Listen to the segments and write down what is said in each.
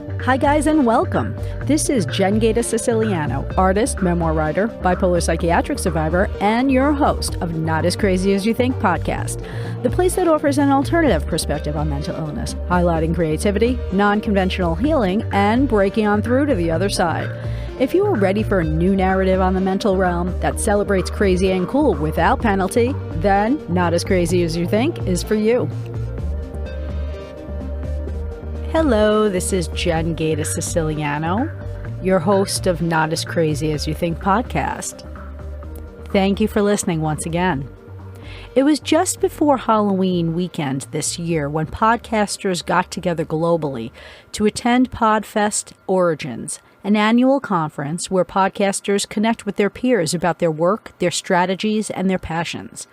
Hi guys and welcome. This is Jen Gaeta Siciliano, artist, memoir writer, bipolar psychiatric survivor, and your host of Not As Crazy As You Think podcast, the place that offers an alternative perspective on mental illness, highlighting creativity, non-conventional healing, and breaking on through to the other side. If you are ready for a new narrative on the mental realm that celebrates crazy and cool without penalty, then Not As Crazy As You Think is for you. Hello, this is Jen Gaeta Siciliano, your host of Not As Crazy As You Think podcast. Thank you for listening once again. It was just before Halloween weekend this year when podcasters got together globally to attend Podfest Origins, an annual conference where podcasters connect with their peers about their work, their strategies, and their passions.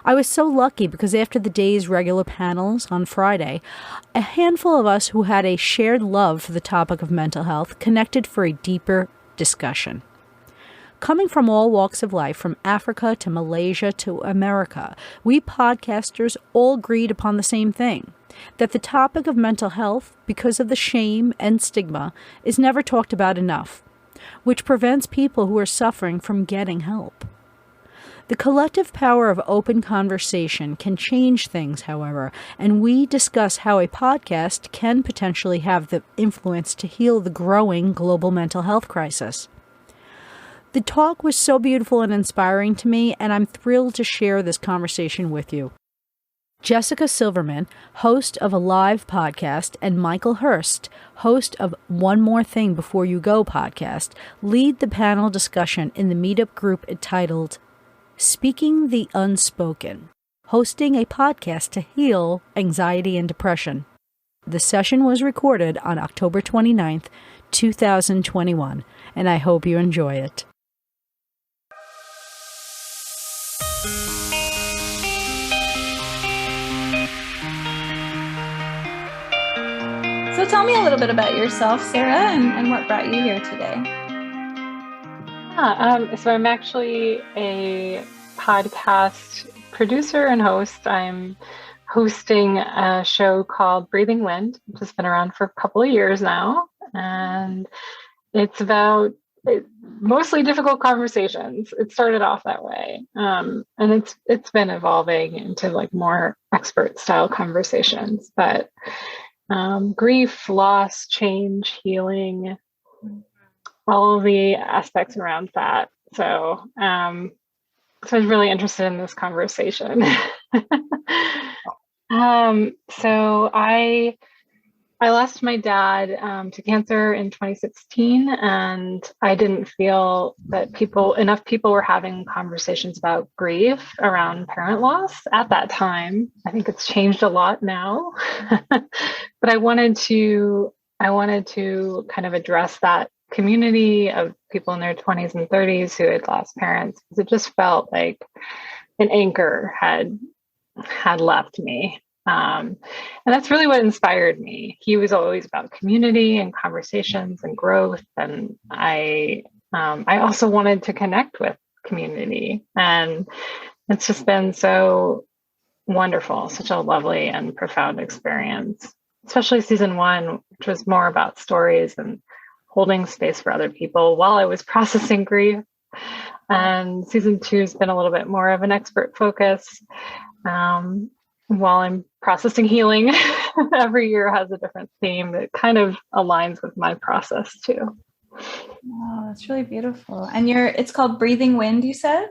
I was so lucky because after the day's regular panels on Friday, a handful of us who had a shared love for the topic of mental health connected for a deeper discussion. Coming from all walks of life, from Africa to Malaysia to America, we podcasters all agreed upon the same thing, that the topic of mental health, because of the shame and stigma, is never talked about enough, which prevents people who are suffering from getting help. The collective power of open conversation can change things, however, and we discuss how a podcast can potentially have the influence to heal the growing global mental health crisis. The talk was so beautiful and inspiring to me, and I'm thrilled to share this conversation with you. Jessica Silverman, host of a live podcast, and Michael Herst, host of One More Thing Before You Go podcast, lead the panel discussion in the meetup group entitled Speaking the Unspoken, hosting a podcast to heal anxiety and depression. The session was recorded on October 29th, 2021, and I hope you enjoy it. So tell me a little bit about yourself, Sarah, and what brought you here today. So I'm actually a podcast producer and host. I'm hosting a show called Breathing Wind, which has been around for a couple of years now. And it's about mostly difficult conversations. It started off that way. And it's been evolving into like more expert style conversations. But grief, loss, change, healing, all of the aspects around that. So I was really interested in this conversation. So I lost my dad to cancer in 2016, and I didn't feel that enough people were having conversations about grief around parent loss at that time. I think it's changed a lot now, but I wanted to kind of address that community of people in their 20s and 30s who had lost parents, because it just felt like an anchor had left me. And that's really what inspired me. He was always about community and conversations and growth. And I also wanted to connect with community. And it's just been so wonderful, such a lovely and profound experience, especially season 1, which was more about stories and holding space for other people while I was processing grief. And season 2 has been a little bit more of an expert focus. While I'm processing healing, every year has a different theme that kind of aligns with my process too. Oh, that's really beautiful. And it's called Breathing Wind, you said?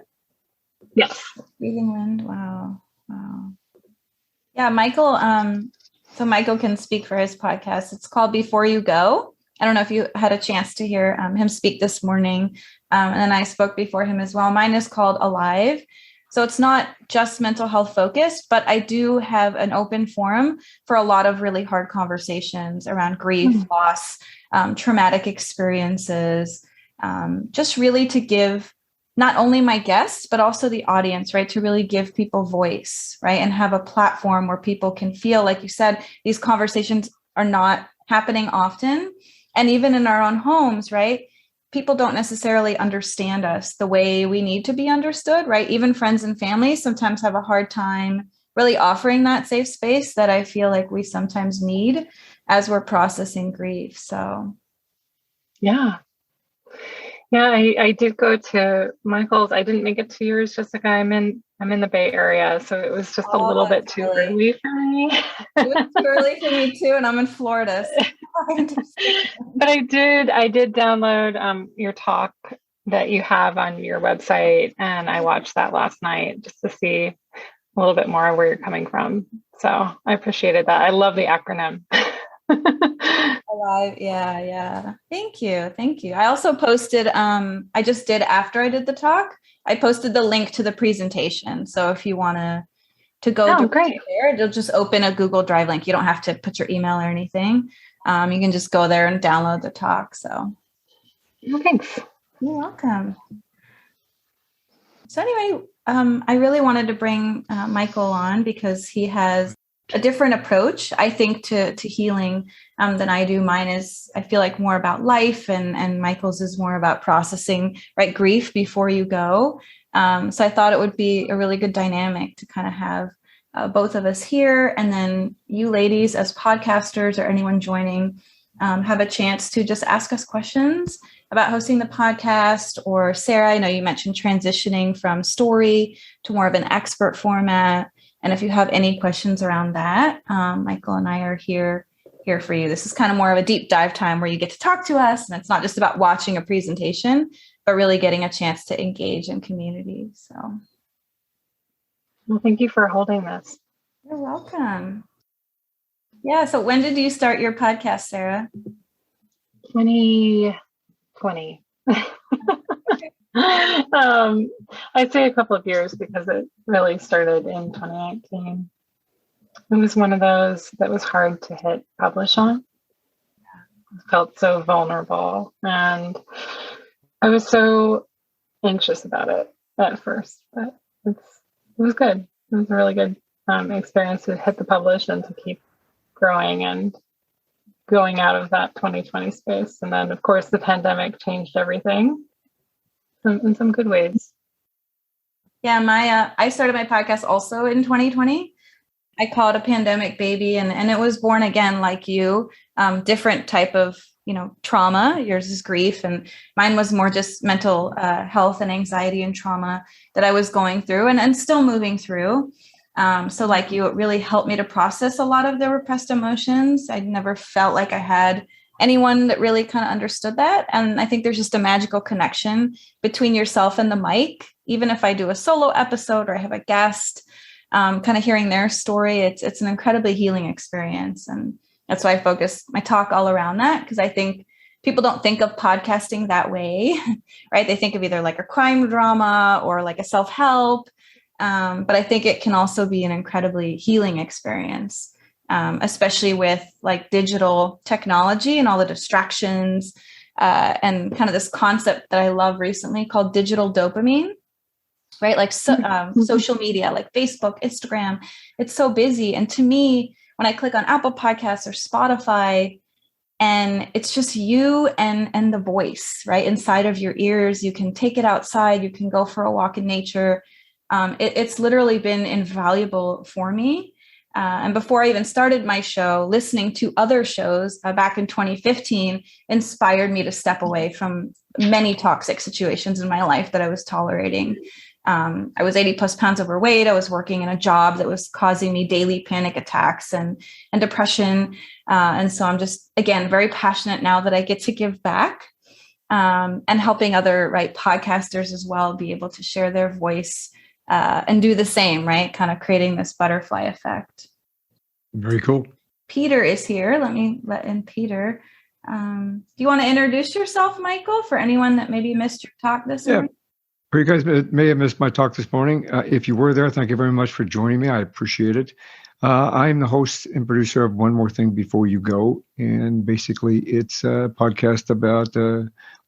Yes. Breathing Wind. Wow. Yeah, Michael. So Michael can speak for his podcast. It's called Before You Go. I don't know if you had a chance to hear him speak this morning. And then I spoke before him as well. Mine is called Alive. So it's not just mental health focused, but I do have an open forum for a lot of really hard conversations around grief, loss, traumatic experiences, just really to give not only my guests, but also the audience, right? To really give people voice, right? And have a platform where people can feel, like you said, these conversations are not happening often. And even in our own homes, right? People don't necessarily understand us the way we need to be understood, right? Even friends and family sometimes have a hard time really offering that safe space that I feel like we sometimes need. as we're processing grief. So Yeah. Yeah, I did go to Michael's. I didn't make it to yours, Jessica. I'm in the Bay Area, so it was just a little bit too early for me. It was too early for me too, and I'm in Florida. So But I did download your talk that you have on your website, and I watched that last night just to see a little bit more where you're coming from. So I appreciated that. I love the acronym. Alive. Yeah. Thank you. I also posted, I just did after I did the talk, I posted the link to the presentation. So if you want to go great. there, it'll just open a Google Drive link. You don't have to put your email or anything. You can just go there and download the talk. So thanks. You're welcome. So anyway, I really wanted to bring Michael on because he has a different approach, I think, to healing than I do. Mine is, I feel like, more about life, and Michael's is more about processing, right, grief before you go. So I thought it would be a really good dynamic to kind of have both of us here, and then you ladies as podcasters or anyone joining have a chance to just ask us questions about hosting the podcast. Or Sarah, I know you mentioned transitioning from story to more of an expert format. And if you have any questions around that, Michael and I are here for you. This is kind of more of a deep dive time where you get to talk to us, and it's not just about watching a presentation, but really getting a chance to engage in community. So, well, thank you for holding this. You're welcome. Yeah. So when did you start your podcast, Sarah? 2020. I'd say a couple of years because it really started in 2019. It was one of those that was hard to hit publish on. I felt so vulnerable, and I was so anxious about it at first, but it was good. It was a really good experience to hit the publish and to keep growing and going out of that 2020 space. And then, of course, the pandemic changed everything in some good ways. Yeah, I started my podcast also in 2020. I call it a pandemic baby, and it was born again like you, different type of, trauma. Yours is grief, and mine was more just mental health and anxiety and trauma that I was going through and still moving through. So like you, it really helped me to process a lot of the repressed emotions. I never felt like I had anyone that really kind of understood that. And I think there's just a magical connection between yourself and the mic. Even if I do a solo episode or I have a guest, kind of hearing their story, it's an incredibly healing experience. And that's why I focus my talk all around that, because I think people don't think of podcasting that way, right? They think of either like a crime drama or like a self-help. But I think it can also be an incredibly healing experience, especially with like digital technology and all the distractions, and kind of this concept that I love recently called digital dopamine, right? Like social media, like Facebook, Instagram, it's so busy. And to me, when I click on Apple Podcasts or Spotify, and it's just you and the voice, right? Inside of your ears, you can take it outside, you can go for a walk in nature. It's literally been invaluable for me. And before I even started my show, listening to other shows back in 2015 inspired me to step away from many toxic situations in my life that I was tolerating. I was 80 plus pounds overweight. I was working in a job that was causing me daily panic attacks and depression. And so I'm just, again, very passionate now that I get to give back, and helping other podcasters as well be able to share their voice and do the same, right? Kind of creating this butterfly effect. Very cool. Peter is here. Let me let in Peter. Do you want to introduce yourself, Michael, for anyone that maybe missed your talk this morning? You guys may have missed my talk this morning. If you were there, thank you very much for joining me. I appreciate it. I'm the host and producer of One More Thing Before You Go. And basically, it's a podcast about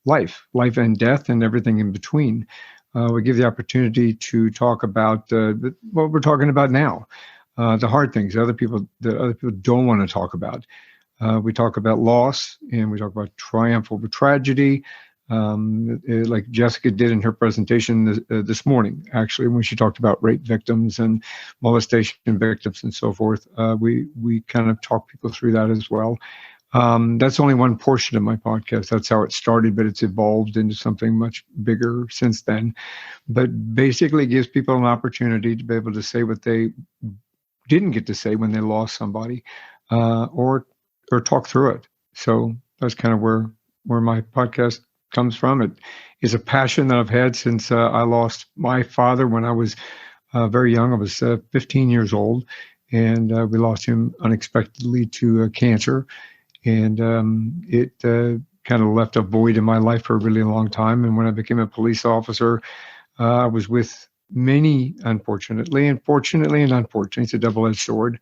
life and death and everything in between. We give the opportunity to talk about what we're talking about now, the hard things that other people don't want to talk about. We talk about loss, and we talk about triumph over tragedy. like Jessica did in her presentation this morning, actually, when she talked about rape victims and molestation victims and so forth. We kind of talk people through that as well. That's only one portion of my podcast. That's how it started, but it's evolved into something much bigger since then. But basically, it gives people an opportunity to be able to say what they didn't get to say when they lost somebody, or talk through it. So that's kind of where my podcast comes from. It is a passion that I've had since I lost my father when I was very young. I was 15 years old, and we lost him unexpectedly to cancer. And it kind of left a void in my life for a really long time. And when I became a police officer, I was with many, unfortunately, and fortunately and unfortunately, it's a double-edged sword,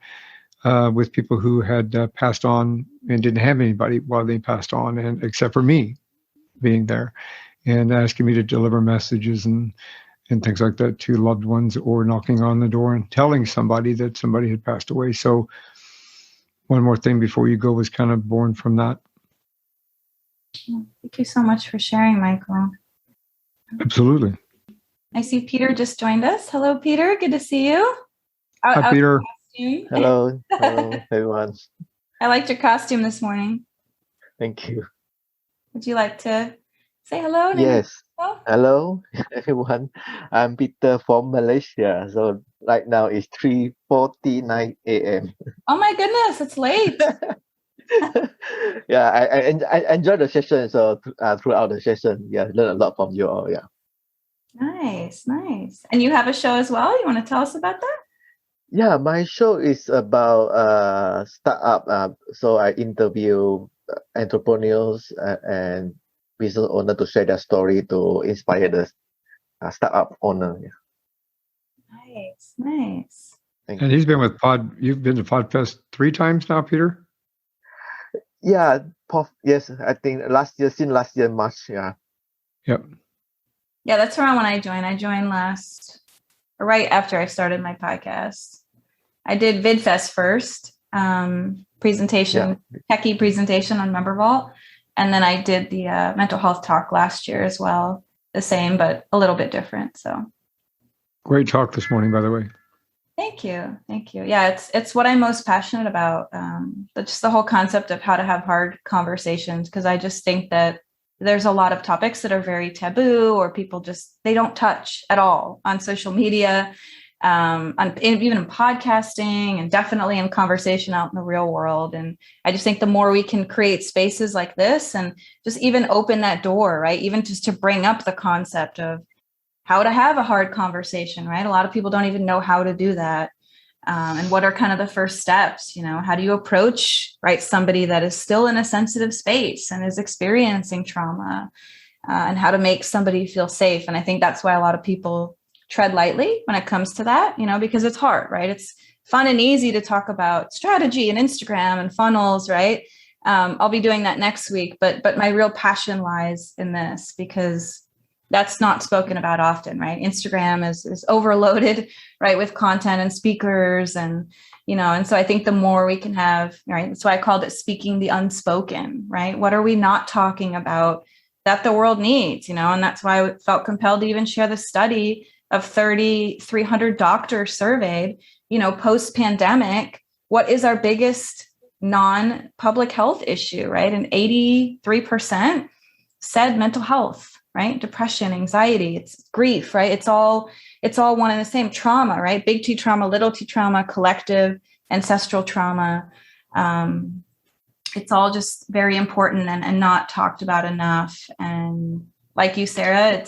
with people who had passed on and didn't have anybody while they passed on, and except for me being there and asking me to deliver messages and things like that to loved ones, or knocking on the door and telling somebody that somebody had passed away. So One More Thing Before You Go was kind of born from that. Thank you so much for sharing, Michael. Absolutely. I see Peter just joined us. Hello, Peter. Good to see you. Hi, Peter. Hello. Hello, everyone. I liked your costume this morning. Thank you. Would you like to say hello? Yes. Hello, everyone. I'm Peter from Malaysia. So right now it's 3:49 a.m. Oh my goodness, it's late. Yeah, I enjoyed the session. So throughout the session, yeah, learned a lot from you all. Yeah. Nice. And you have a show as well? You want to tell us about that? Yeah, my show is about startup. So I interview entrepreneurs and business owner to share their story to inspire the startup owner. Yeah. Nice. And he's been with you've been to Podfest 3 times now, Peter? Yeah, yes, I think since last year, March, yeah. Yep. Yeah, that's around when I joined. I joined right after I started my podcast. I did VidFest first, presentation, techie presentation on Member Vault. And then I did the mental health talk last year as well. The same, but a little bit different. So great talk this morning, by the way. Thank you. Yeah, it's what I'm most passionate about. Just the whole concept of how to have hard conversations, because I just think that there's a lot of topics that are very taboo, or people they don't touch at all on social media, even in podcasting, and definitely in conversation out in the real world. And I just think the more we can create spaces like this and just even open that door, right? Even just to bring up the concept of how to have a hard conversation, right? A lot of people don't even know how to do that. And what are kind of the first steps? How do you approach, right, somebody that is still in a sensitive space and is experiencing trauma, and how to make somebody feel safe? And I think that's why a lot of people tread lightly when it comes to that, because it's hard, right? It's fun and easy to talk about strategy and Instagram and funnels, right? I'll be doing that next week, but my real passion lies in this, because that's not spoken about often, right? Instagram is overloaded, right, with content and speakers, and so I think the more we can have, right, that's why I called it speaking the unspoken, right? What are we not talking about that the world needs, and that's why I felt compelled to even share the study of 300 doctors surveyed, post-pandemic, what is our biggest non-public health issue, right? And 83% said mental health, right? Depression, anxiety, it's grief, right? It's all one and the same. Trauma, right? Big T trauma, little T trauma, collective, ancestral trauma. It's all just very important and not talked about enough. And like you, Sarah,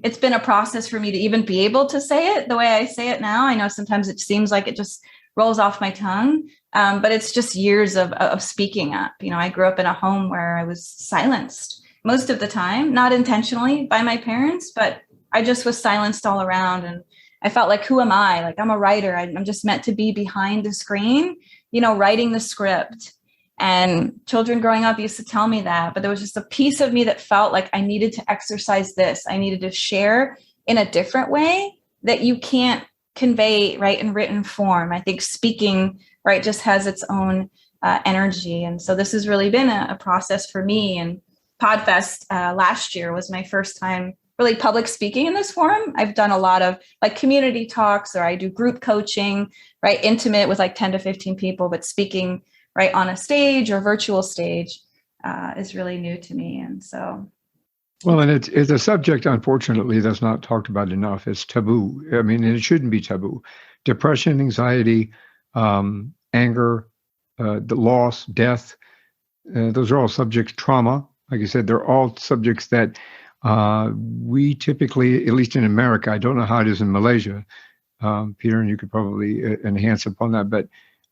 it's been a process for me to even be able to say it the way I say it now. I know sometimes it seems like it just rolls off my tongue, but it's just years of speaking up. I grew up in a home where I was silenced most of the time, not intentionally by my parents, but I just was silenced all around. And I felt like, who am I? Like, I'm a writer. I'm just meant to be behind the screen, writing the script. And children growing up used to tell me that, but there was just a piece of me that felt like I needed to exercise this. I needed to share in a different way that you can't convey, right, in written form. I think speaking, right, just has its own energy. And so this has really been a process for me. And Podfest last year was my first time really public speaking in this forum. I've done a lot of like community talks, or I do group coaching, right? Intimate with like 10 to 15 people, but speaking right on a stage or virtual stage is really new to me. And so. Well, and it's a subject, unfortunately, that's not talked about enough. It's taboo. I mean, and it shouldn't be taboo. Depression, anxiety, anger, the loss, death, those are all subjects, trauma. Like I said, they're all subjects that we typically, at least in America, I don't know how it is in Malaysia, Peter, and you could probably enhance upon that, but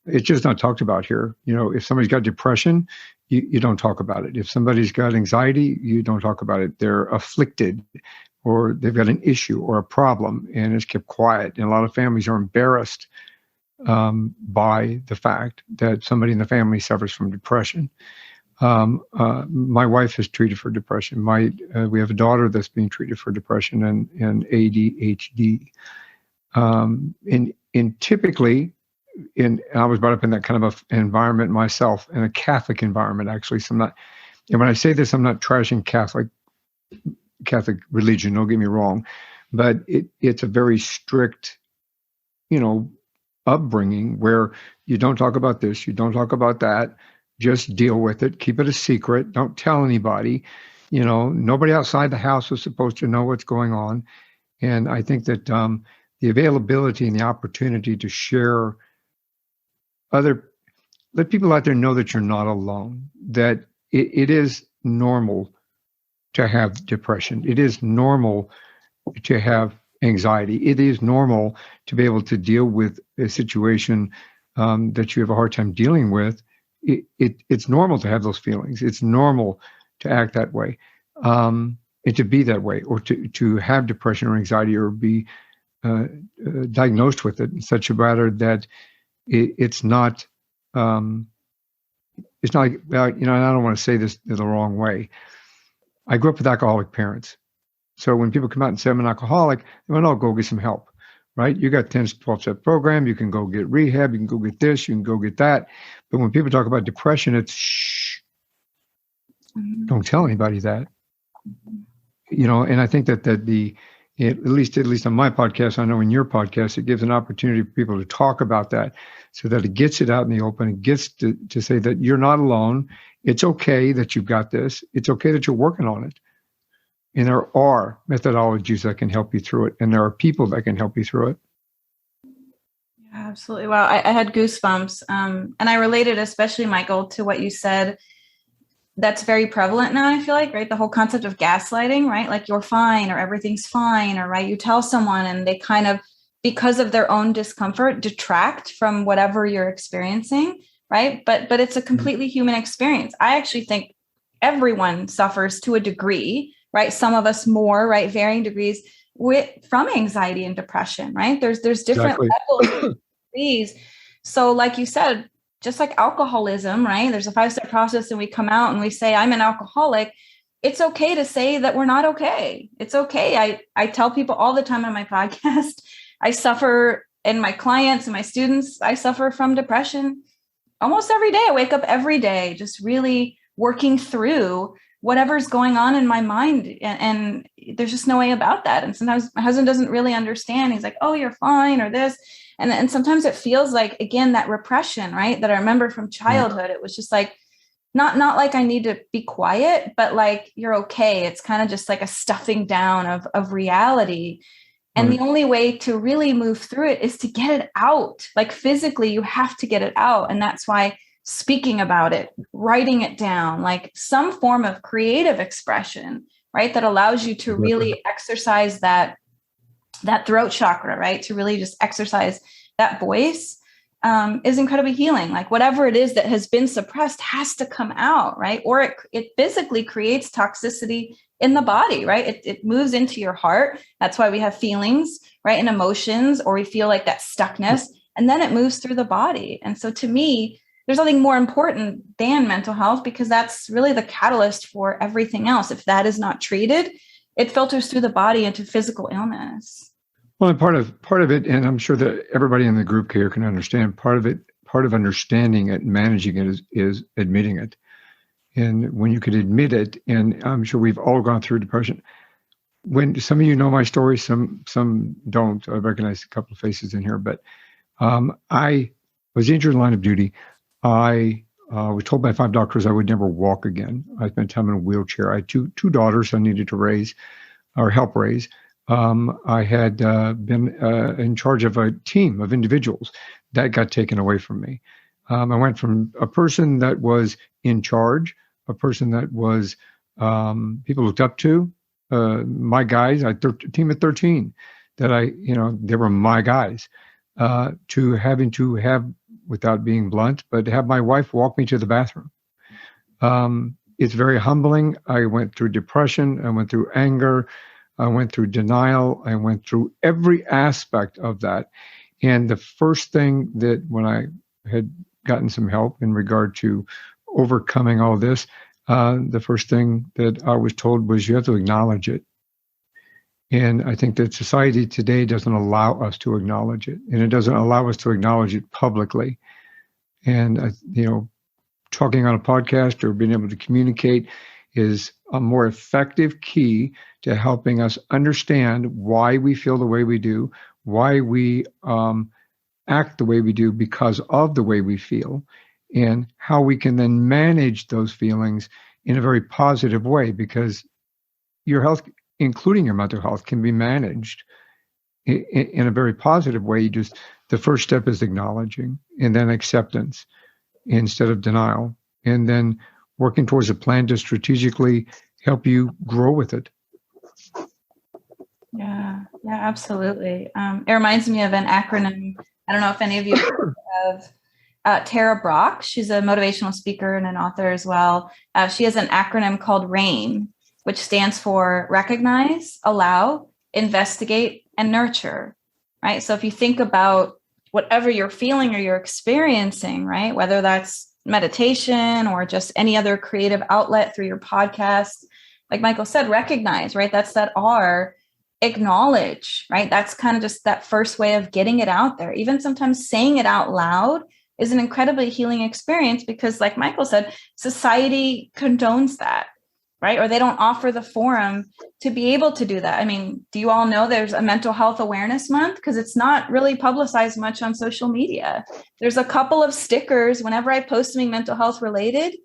it's just not talked about here. You know, if somebody's got depression, you don't talk about it. If somebody's got anxiety, you don't talk about it. They're afflicted, or they've got an issue or a problem, and it's kept quiet. And a lot of families are embarrassed by the fact that somebody in the family suffers from depression. My wife is treated for depression. We have a daughter that's being treated for depression and ADHD. And typically, I was brought up in that kind of an environment myself, in a Catholic environment, actually. So and when I say this, I'm not trashing Catholic religion, don't get me wrong, but it's a very strict, upbringing where you don't talk about this, you don't talk about that, just deal with it, keep it a secret, don't tell anybody. Nobody outside the house is supposed to know what's going on. And I think that the availability and the opportunity to share let people out there know that you're not alone, that it is normal to have depression. It is normal to have anxiety. It is normal to be able to deal with a situation that you have a hard time dealing with. It's normal to have those feelings. It's normal to act that way, and to be that way, or to have depression or anxiety, or be diagnosed with it in such a manner that it's not. It's not about, and I don't want to say this the wrong way. I grew up with alcoholic parents. So when people come out and say I'm an alcoholic, they want to go get some help, right? You got 10 to 12 step program. You can go get rehab. You can go get this. You can go get that. But when people talk about depression, it's shh. Mm-hmm. Don't tell anybody that. Mm-hmm. And I think that at least on my podcast, I know in your podcast, it gives an opportunity for people to talk about that, so that it gets it out in the open. It gets to say that you're not alone. It's okay that you've got this. It's okay that you're working on it. And there are methodologies that can help you through it. And there are people that can help you through it. Yeah, absolutely. Wow. I had goosebumps. And I related, especially, Michael, to what you said. That's very prevalent now, I feel like, right? The whole concept of gaslighting, right? Like you're fine, or everything's fine, or right, you tell someone and they kind of, because of their own discomfort, detract from whatever you're experiencing, right? But it's a completely human experience. I actually think everyone suffers to a degree, right? Some of us more, right? Varying degrees from anxiety and depression, right? There's different levels of degrees. So like you said, just like alcoholism, right? There's a 5-step process, and we come out and we say, I'm an alcoholic. It's okay to say that we're not okay. It's okay. I tell people all the time on my podcast, I suffer, and my clients and my students, I suffer from depression almost every day. I wake up every day just really working through whatever's going on in my mind. And there's just no way about that. And sometimes my husband doesn't really understand. He's like, oh, you're fine, or this. And sometimes it feels like, again, that repression, right? That I remember from childhood. It was just like, not like I need to be quiet, but like, you're okay. It's kind of just like a stuffing down of reality. And the only way to really move through it is to get it out. Like physically, you have to get it out. And that's why speaking about it, writing it down, like some form of creative expression, right? That allows you to really exercise that throat chakra, right? To really just exercise that voice is incredibly healing. Like whatever it is that has been suppressed has to come out, right? Or it physically creates toxicity in the body, right? It moves into your heart. That's why we have feelings, right? And emotions, or we feel like that stuckness, and then it moves through the body. And so to me, there's nothing more important than mental health, because that's really the catalyst for everything else. If that is not treated, it filters through the body into physical illness. Well, and part of it, and I'm sure that everybody in the group here can understand, part of understanding it and managing it is admitting it. And when you could admit it, and I'm sure we've all gone through depression. When some of you know my story, some don't. I recognize a couple of faces in here, but I was injured in line of duty. I was told by 5 doctors I would never walk again. I spent time in a wheelchair. I had two daughters I needed to raise or help raise. I had been in charge of a team of individuals that got taken away from me. I went from a person that was in charge, a person that was people looked up to, my guys. I had a team of 13 that they were my guys, to having to have, without being blunt, but have my wife walk me to the bathroom. It's very humbling. I went through depression. I went through anger. I went through denial. I went through every aspect of that. And the first thing that, when I had gotten some help in regard to overcoming all this, the first thing that I was told was you have to acknowledge it. And I think that society today doesn't allow us to acknowledge it, and it doesn't allow us to acknowledge it publicly. And, talking on a podcast or being able to communicate is a more effective key to helping us understand why we feel the way we do, why we act the way we do because of the way we feel, and how we can then manage those feelings in a very positive way, because your health, including your mental health, can be managed in a very positive way. The first step is acknowledging, and then acceptance instead of denial, and then working towards a plan to strategically help you grow with it. Yeah, absolutely. It reminds me of an acronym. I don't know if any of you have heard of Tara Brach. She's a motivational speaker and an author as well. She has an acronym called RAIN, which stands for recognize, allow, investigate, and nurture, right? So if you think about whatever you're feeling or you're experiencing, right, whether that's meditation or just any other creative outlet through your podcast, like Michael said, recognize, right? That's that R. Acknowledge, right? That's kind of just that first way of getting it out there. Even sometimes saying it out loud is an incredibly healing experience because, like Michael said, society condones that, right? Or they don't offer the forum to be able to do that. I mean, do you all know there's a mental health awareness month? Because it's not really publicized much on social media. There's a couple of stickers whenever I post something mental health related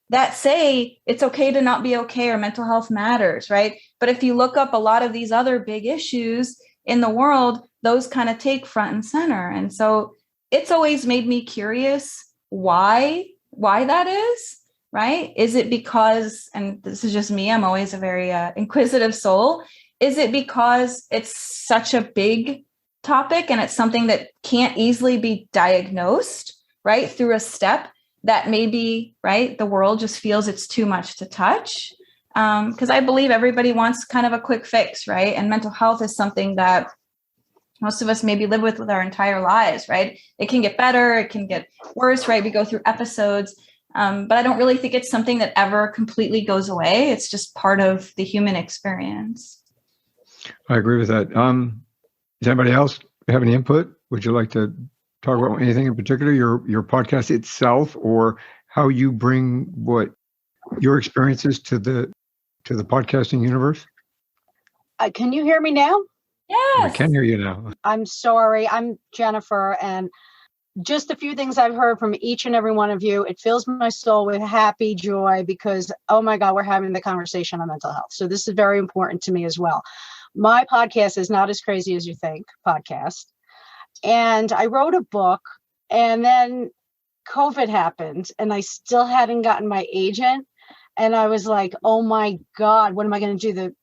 that say it's okay to not be okay or mental health matters, right? But if you look up a lot of these other big issues in the world, those kind of take front and center. And so it's always made me curious why that is, right? Is it because, and this is just me, I'm always a very inquisitive soul. Is it because it's such a big topic and it's something that can't easily be diagnosed, right, through a step that maybe, right, the world just feels it's too much to touch? Because I believe everybody wants kind of a quick fix, right? And mental health is something that most of us maybe live with our entire lives, right? It can get better, it can get worse, right? We go through episodes, but I don't really think it's something that ever completely goes away. It's just part of the human experience. I agree with that. Does anybody else have any input? Would you like to talk about anything in particular, your podcast itself, or how you bring what your experiences to the podcasting universe? Can you hear me now? Yes. I can hear you now. I'm sorry. I'm Jennifer, and just a few things I've heard from each and every one of you. It fills my soul with happy joy because, oh my God, we're having the conversation on mental health. So this is very important to me as well. My podcast is Not As Crazy As You Think podcast. And I wrote a book, and then COVID happened, and I still hadn't gotten my agent. And I was like, oh my God, what am I going to do?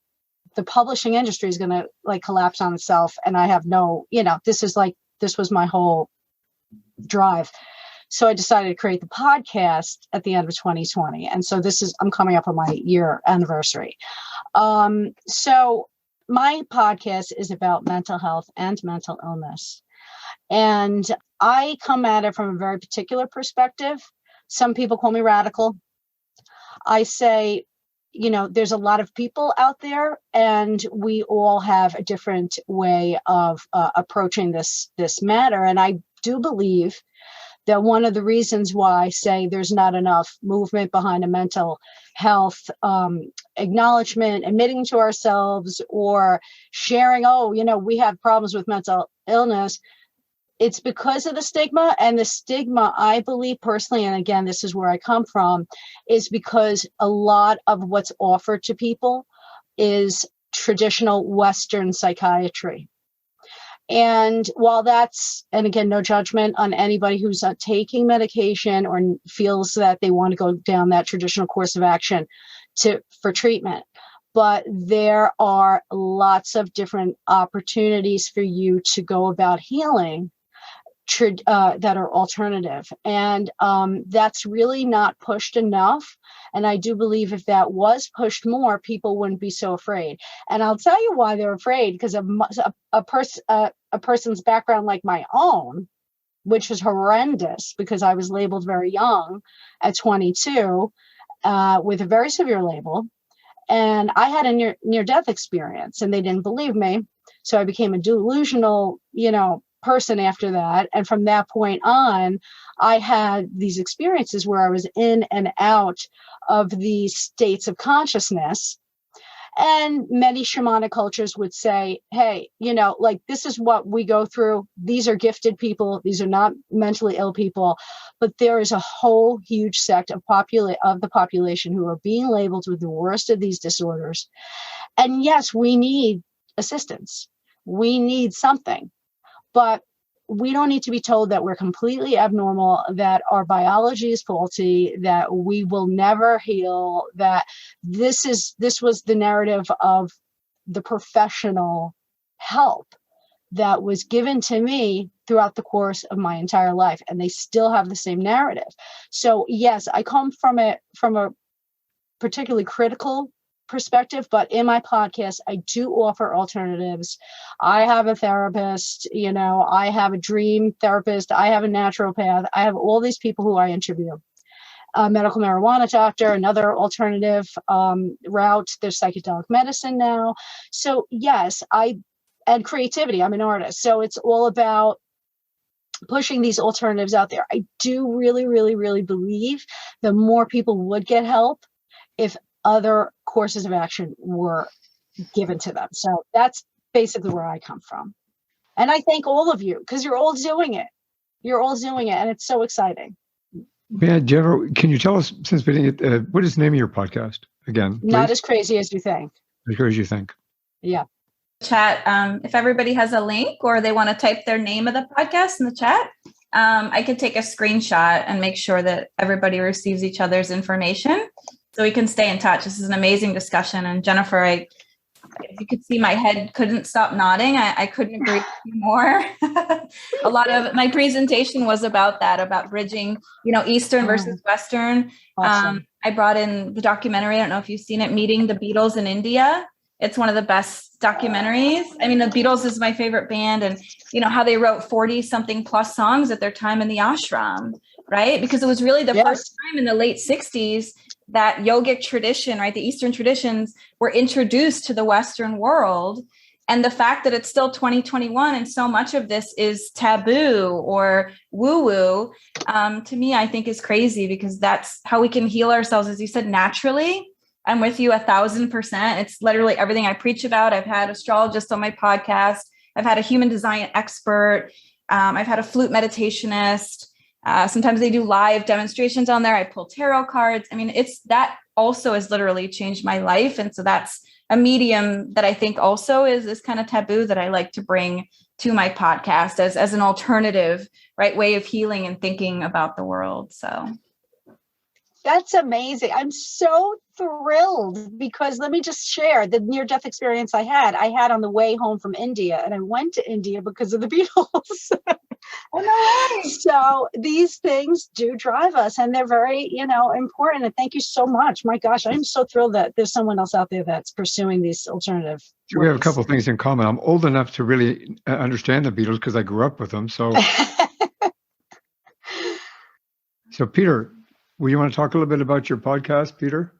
The publishing industry is going to like collapse on itself. And I have no, this was my whole drive. So I decided to create the podcast at the end of 2020. And so I'm coming up on my year anniversary. So my podcast is about mental health and mental illness. And I come at it from a very particular perspective. Some people call me radical. I say, there's a lot of people out there, and we all have a different way of approaching this matter. And I do believe that one of the reasons why, say, there's not enough movement behind a mental health acknowledgement, admitting to ourselves or sharing, oh, we have problems with mental illness, it's because of the stigma. And the stigma, I believe personally, and again, this is where I come from, is because a lot of what's offered to people is traditional Western psychiatry. And while that's, and again, no judgment on anybody who's taking medication or feels that they want to go down that traditional course of action for treatment, but there are lots of different opportunities for you to go about healing that are alternative. And that's really not pushed enough. And I do believe if that was pushed more, people wouldn't be so afraid. And I'll tell you why they're afraid, because a person's background like my own, which was horrendous because I was labeled very young at 22 with a very severe label. And I had a near-death experience and they didn't believe me. So I became a delusional, person after that. And from that point on, I had these experiences where I was in and out of these states of consciousness. And many shamanic cultures would say, hey, this is what we go through. These are gifted people. These are not mentally ill people. But there is a whole huge sect of the population who are being labeled with the worst of these disorders. And yes, we need assistance. We need something. But we don't need to be told that we're completely abnormal, that our biology is faulty, that we will never heal, that this was the narrative of the professional help that was given to me throughout the course of my entire life. And they still have the same narrative. So yes, I come from a particularly critical perspective, but in my podcast, I do offer alternatives. I have a therapist, I have a dream therapist, I have a naturopath, I have all these people who I interview. A medical marijuana doctor, another alternative route. There's psychedelic medicine now. So yes, and creativity. I'm an artist. So it's all about pushing these alternatives out there. I do really, really, really believe that more people would get help if other courses of action were given to them. So that's basically where I come from. And I thank all of you because you're all doing it. You're all doing it. And it's so exciting. Yeah, Jennifer, can you tell us, since we didn't get, what is the name of your podcast again? Please? Not as crazy as you think. As crazy as you think. Yeah. Chat. If everybody has a link or they want to type their name of the podcast in the chat, I could take a screenshot and make sure that everybody receives each other's information so we can stay in touch. This is an amazing discussion. And Jennifer, if you could see, my head couldn't stop nodding. I couldn't agree with you more. A lot of my presentation was about that, about bridging, Eastern versus Western. Awesome. I brought in the documentary. I don't know if you've seen it, Meeting the Beatles in India. It's one of the best documentaries. I mean, the Beatles is my favorite band, and how they wrote 40 something plus songs at their time in the ashram, right? Because it was really the first time in the late 60s that yogic tradition, right? The Eastern traditions were introduced to the Western world. And the fact that it's still 2021 and so much of this is taboo or woo-woo, to me, I think is crazy, because that's how we can heal ourselves, as you said, naturally. I'm with you 1,000%. It's literally everything I preach about. I've had astrologists on my podcast. I've had a human design expert. I've had a flute meditationist. Sometimes they do live demonstrations on there. I pull tarot cards. I mean, that also has literally changed my life. And so that's a medium that I think also is this kind of taboo that I like to bring to my podcast as an alternative, right, way of healing and thinking about the world. So that's amazing. I'm so thrilled, because let me just share the near-death experience I had on the way home from India. And I went to India because of the Beatles. So these things do drive us, and they're very, important. And thank you so much. My gosh, I'm so thrilled that there's someone else out there that's pursuing these alternative ways. We have a couple of things in common. I'm old enough to really understand the Beatles because I grew up with them. So, so Peter, will you want to talk a little bit about your podcast, Peter?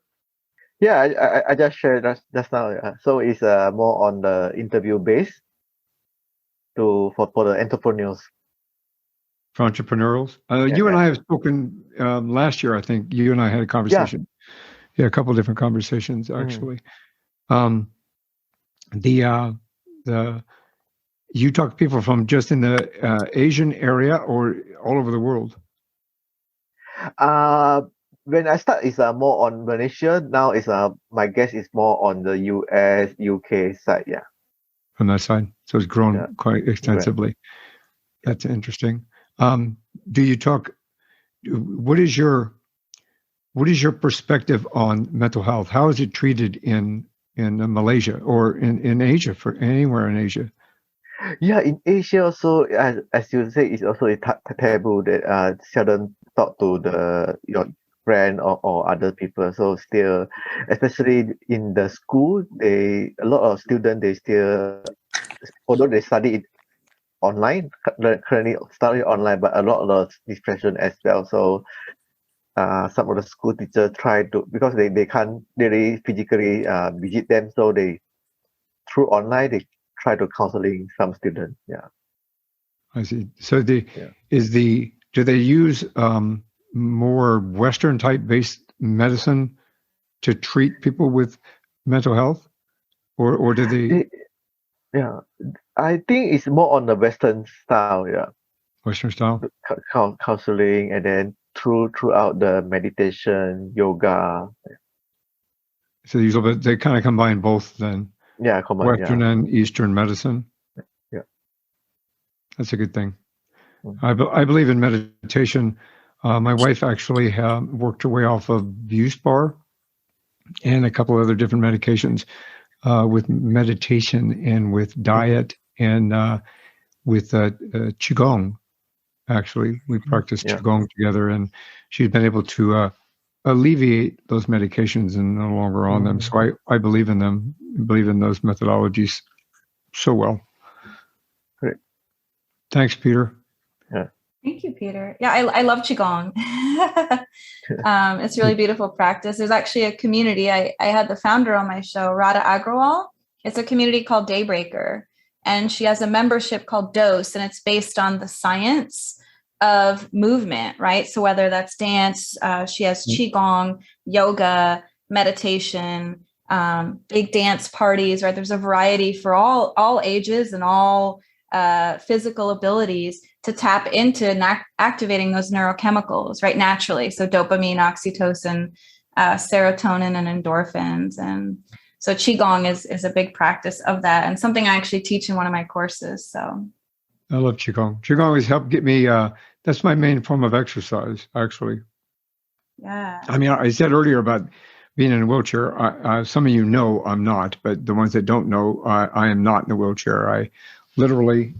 Yeah, I just shared just now. So it's more on the interview base for the entrepreneurs. for entrepreneurs. You and I have spoken last year. I think you and I had a conversation. Yeah, a couple of different conversations actually. The you talk to people from just in the Asian area or all over the world? When I start, it's more on Malaysia. Now, it's my guess is more on the US, UK side. Yeah. From that side, so it's grown quite extensively. Right. That's interesting. Do you talk? What is your perspective on mental health? How is it treated in Malaysia or in Asia, for anywhere in Asia? Yeah, in Asia also, as you say, it's also a taboo that seldom talk to your friend or other people. So still, especially in the school, a lot of students, they still, although they study it online, currently study online, but a lot of depression as well. So some of the school teachers try to, because they can't really physically visit them, so they, through online, they try to counseling some students. Yeah. I see. So do they use more Western type based medicine to treat people with mental health, or do they? Yeah, I think it's more on the Western style. Yeah. Western style counseling, and then throughout the meditation, yoga. So they kind of combine both then. Yeah, Western and Eastern medicine. Yeah, that's a good thing. I believe in meditation. My wife actually worked her way off of Buspar and a couple other different medications with meditation and with diet and with Qigong. Actually, we practiced Qigong together, and she's been able to alleviate those medications and no longer on them. So I believe in them, believe in those methodologies so well. Great. Thanks, Peter. Yeah. Thank you, Peter. Yeah, I love Qigong. It's really beautiful practice. There's actually a community. I had the founder on my show, Radha Agrawal. It's a community called Daybreaker. And she has a membership called Dose, and it's based on the science of movement, right? So whether that's dance, she has Qigong, yoga, meditation, big dance parties, right? There's a variety for all ages and all physical abilities to tap into activating those neurochemicals, right? Naturally. So dopamine, oxytocin, serotonin, and endorphins. And so Qigong is a big practice of that, and something I actually teach in one of my courses. So I love Qigong. Qigong has helped get me, that's my main form of exercise, actually. Yeah. I mean, I said earlier about being in a wheelchair. Some of you know I'm not, but the ones that don't know, I am not in a wheelchair. I literally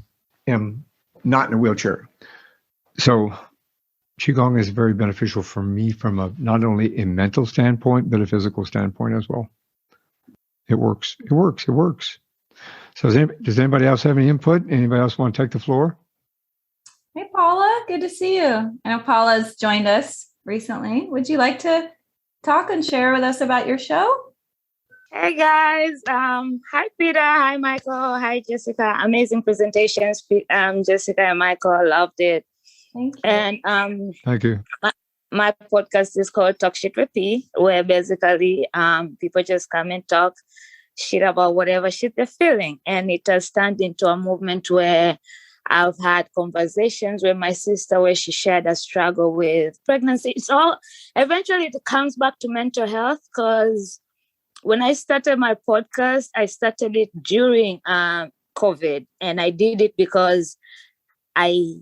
am not in a wheelchair. So Qigong is very beneficial for me from not only a mental standpoint, but a physical standpoint as well. It works. It works. It works. So does anybody else have any input? Anybody else want to take the floor? Hey, Paula, good to see you. I know Paula's joined us recently. Would you like to talk and share with us about your show? Hey guys, hi Peter, hi Michael, hi Jessica. Amazing presentations, Jessica and Michael, loved it. Thank you. And thank you. My podcast is called Talk Shit with P, where basically people just come and talk shit about whatever shit they're feeling. And it has turned into a movement where I've had conversations with my sister where she shared a struggle with pregnancy. So eventually it comes back to mental health, because when I started my podcast, I started it during COVID, and I did it because I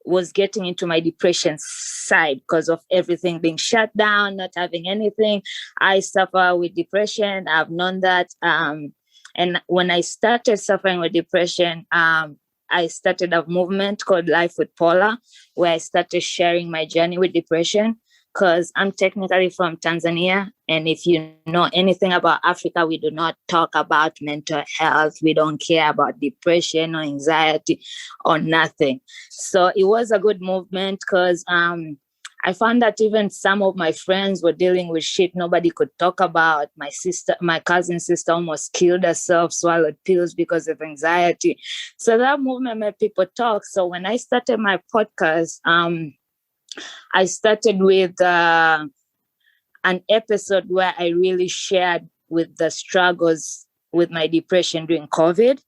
was getting into my depression side because of everything being shut down, not having anything. I suffer with depression. I've known that. And when I started suffering with depression, I started a movement called Life with Paula, where I started sharing my journey with depression, because I'm technically from Tanzania. And if you know anything about Africa, we do not talk about mental health. We don't care about depression or anxiety or nothing. So it was a good movement because I found that even some of my friends were dealing with shit nobody could talk about. My cousin's sister almost killed herself, swallowed pills because of anxiety. So that movement made people talk. So when I started my podcast, I started with an episode where I really shared with the struggles with my depression during COVID.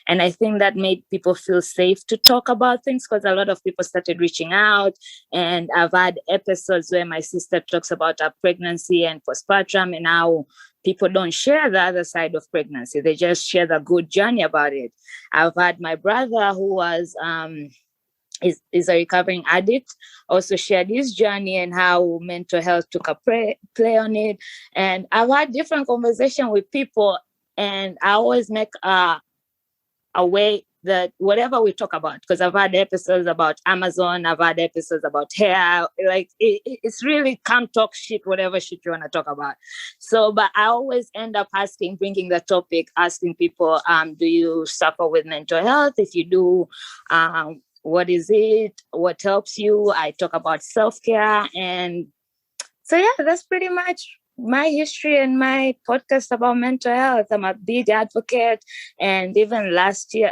And I think that made people feel safe to talk about things, because a lot of people started reaching out. And I've had episodes where my sister talks about her pregnancy and postpartum, and how people don't share the other side of pregnancy. They just share the good journey about it. I've had my brother, who was is a recovering addict, also shared his journey and how mental health took a play on it. And I've had different conversations with people, and I always make a way that whatever we talk about, because I've had episodes about Amazon, I've had episodes about hair, like it's really come talk shit, whatever shit you want to talk about. So, but I always end up bringing the topic, asking people, do you suffer with mental health? If you do, what is it? What helps you? I talk about self-care. And so, yeah, that's pretty much my history and my podcast about mental health. I'm a big advocate. And even last year,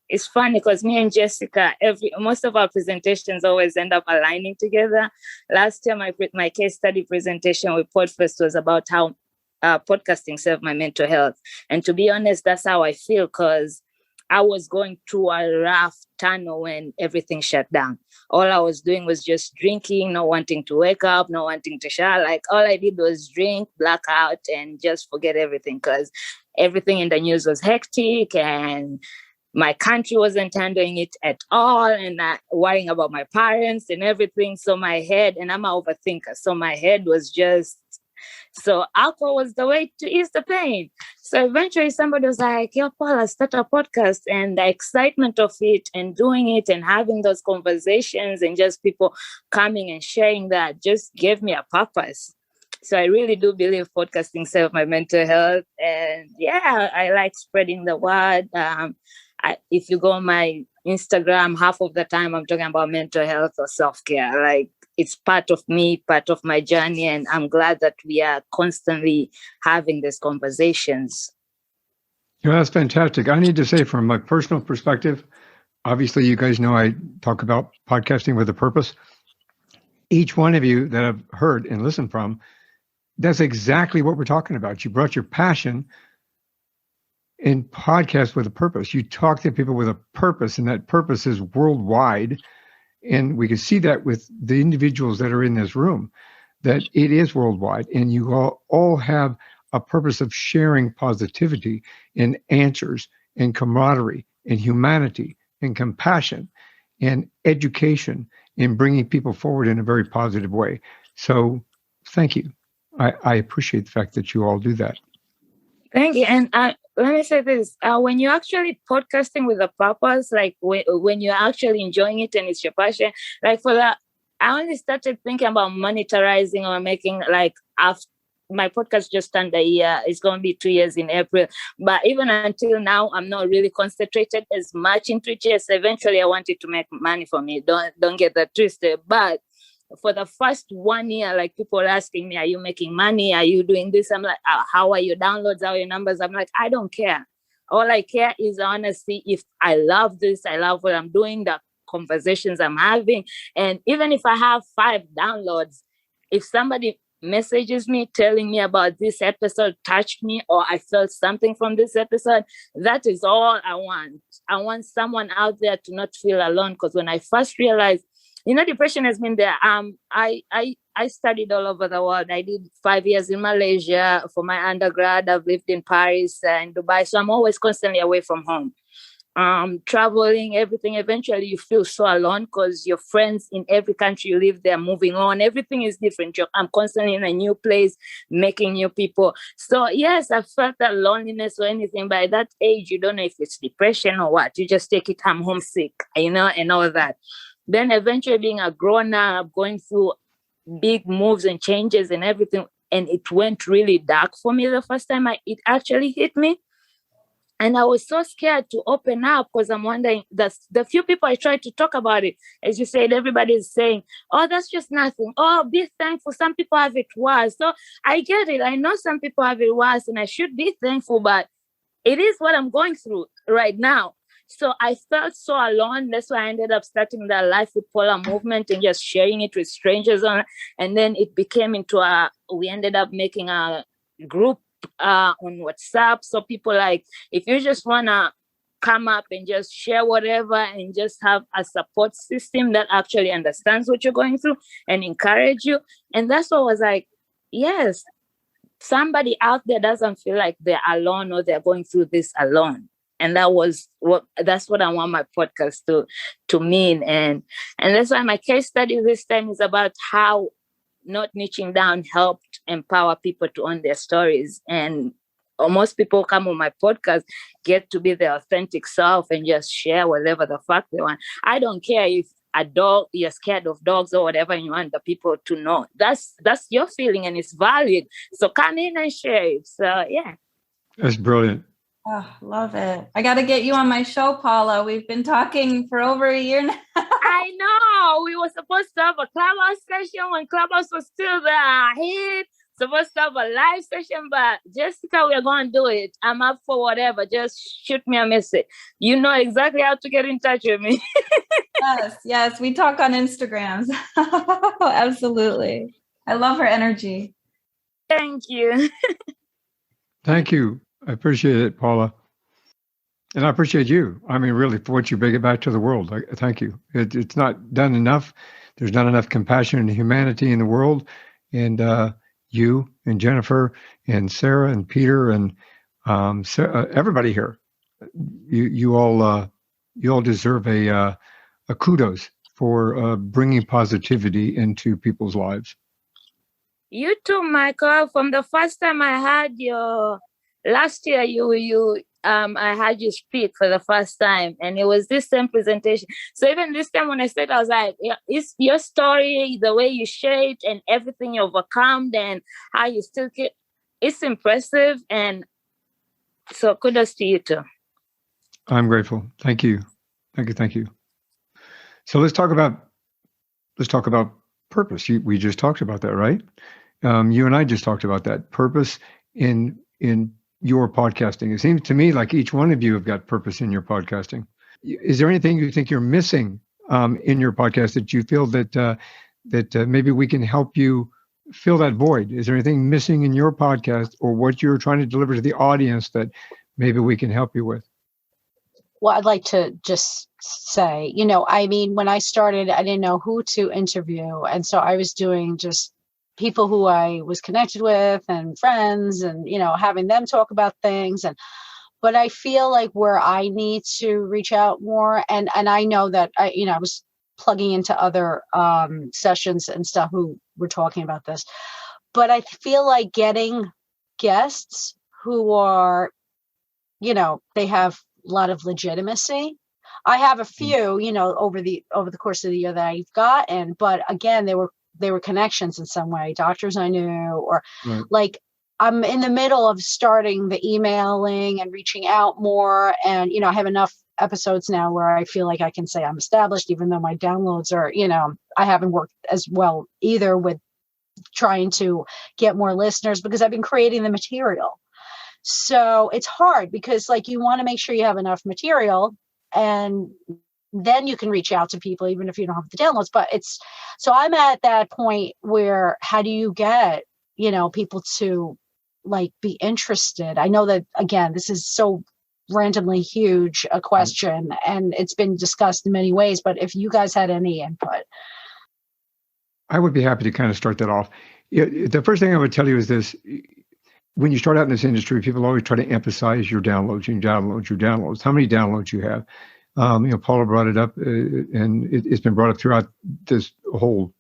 it's funny because me and Jessica, most of our presentations always end up aligning together. Last year, my case study presentation with Podfest was about how podcasting served my mental health. And to be honest, that's how I feel, because I was going through a rough tunnel when everything shut down. All I was doing was just drinking, not wanting to wake up, not wanting to shower. Like, all I did was drink, black out, and just forget everything, because everything in the news was hectic and my country wasn't handling it at all, and worrying about my parents and everything. So my head, and I'm an overthinker, so my head was just... So alcohol was the way to ease the pain. So eventually somebody was like, yo, Paula, start a podcast. And the excitement of it and doing it and having those conversations and just people coming and sharing that just gave me a purpose. So I really do believe podcasting serves my mental health. And yeah, I like spreading the word. If you go on my Instagram, half of the time I'm talking about mental health or self-care. Like, it's part of me, part of my journey, and I'm glad that we are constantly having these conversations. Yeah, that's fantastic. I need to say, from my personal perspective, obviously you guys know I talk about podcasting with a purpose. Each one of you that I've heard and listened from, that's exactly what we're talking about. You brought your passion in podcast with a purpose. You talk to people with a purpose, and that purpose is worldwide. And we can see that with the individuals that are in this room, that it is worldwide. And you all have a purpose of sharing positivity and answers and camaraderie and humanity and compassion and education and bringing people forward in a very positive way. So thank you. I appreciate the fact that you all do that. Thank you. And let me say this, when you're actually podcasting with a purpose, like when you're actually enjoying it and it's your passion, like for that, I only started thinking about monetizing or making, like, after my podcast just turned a year. It's going to be 2 years in April. But even until now, I'm not really concentrated as much into it. Yes, eventually I wanted to make money for me. Don't get that twisted. But for the first 1 year, like, people are asking me, are you making money? Are you doing this? I'm like, how are your downloads? How are your numbers? I'm like, I don't care. All I care is, honestly, if I love this, I love what I'm doing, the conversations I'm having. And even if I have 5 downloads, if somebody messages me telling me about this episode touched me, or I felt something from this episode, that is all I want. I want someone out there to not feel alone. Because when I first realized, depression has been there. I studied all over the world. I did 5 years in Malaysia for my undergrad. I've lived in Paris and Dubai. So I'm always constantly away from home. Traveling, everything. Eventually you feel so alone because your friends in every country you live, they're moving on. Everything is different. I'm constantly in a new place, making new people. So yes, I felt that loneliness or anything. By that age, you don't know if it's depression or what. You just take it, I'm homesick, and all that. Then eventually being a grown-up, going through big moves and changes and everything, and it went really dark for me the first time it actually hit me. And I was so scared to open up because I'm wondering, the few people I tried to talk about it, as you said, everybody is saying, oh, that's just nothing. Oh, be thankful. Some people have it worse. So I get it. I know some people have it worse and I should be thankful, but it is what I'm going through right now. So I felt so alone. That's why I ended up starting the Life with Paula movement and just sharing it with strangers. And then it became we ended up making a group on WhatsApp. So people like, if you just want to come up and just share whatever and just have a support system that actually understands what you're going through and encourage you. And that's what was like, yes, somebody out there doesn't feel like they're alone or they're going through this alone. And that's what I want my podcast to mean. And that's why my case study this time is about how not niching down helped empower people to own their stories. And most people come on my podcast get to be their authentic self and just share whatever the fuck they want. I don't care if you're scared of dogs or whatever, and you want the people to know. That's your feeling and it's valid. So come in and share it. So yeah. That's brilliant. Oh, love it. I got to get you on my show, Paula. We've been talking for over a year now. I know. We were supposed to have a Clubhouse session when Clubhouse was still the hit. Supposed to have a live session, but Jessica, we're going to do it. I'm up for whatever. Just shoot me a message. You know exactly how to get in touch with me. Yes. We talk on Instagrams. Absolutely. I love her energy. Thank you. Thank you. I appreciate it, Paula. And I appreciate you. I mean, really, for what you bring back to the world. Thank you. It's not done enough. There's not enough compassion and humanity in the world. And you and Jennifer and Sarah and Peter and everybody here, you all deserve a kudos for bringing positivity into people's lives. You too, Michael. From the first time I had last year, I had you speak for the first time, and it was this same presentation. So even this time when I said, I was like, yeah, it's your story, the way you share it and everything you overcome and how you still keep, it's impressive. And so kudos to you too. I'm grateful. Thank you. Thank you. So let's talk about purpose. We just talked about that, right? You and I just talked about that purpose in your podcasting. It seems to me like each one of you have got purpose in your podcasting. Is there anything you think you're missing in your podcast that you feel that maybe we can help you fill that void? Is there anything missing in your podcast or what you're trying to deliver to the audience that maybe we can help you with? Well, I'd like to just say, when I started, I didn't know who to interview. And so I was doing just people who I was connected with and friends and, having them talk about things. But I feel like where I need to reach out more, and I know that I was plugging into other sessions and stuff who were talking about this, but I feel like getting guests who are, they have a lot of legitimacy. I have a few, over the course of the year that I've gotten, but again, they were connections in some way, doctors I knew, or right. Like I'm in the middle of starting the emailing and reaching out more. And, I have enough episodes now where I feel like I can say I'm established, even though my downloads are, I haven't worked as well either with trying to get more listeners because I've been creating the material. So it's hard because you want to make sure you have enough material and then you can reach out to people, even if you don't have the downloads. But so I'm at that point where how do you get, people to be interested? I know that, again, this is so randomly huge a question and it's been discussed in many ways, but if you guys had any input. I would be happy to kind of start that off. The first thing I would tell you is this. When you start out in this industry, people always try to emphasize your downloads, how many downloads you have. Paula brought it up, and it's been brought up throughout this whole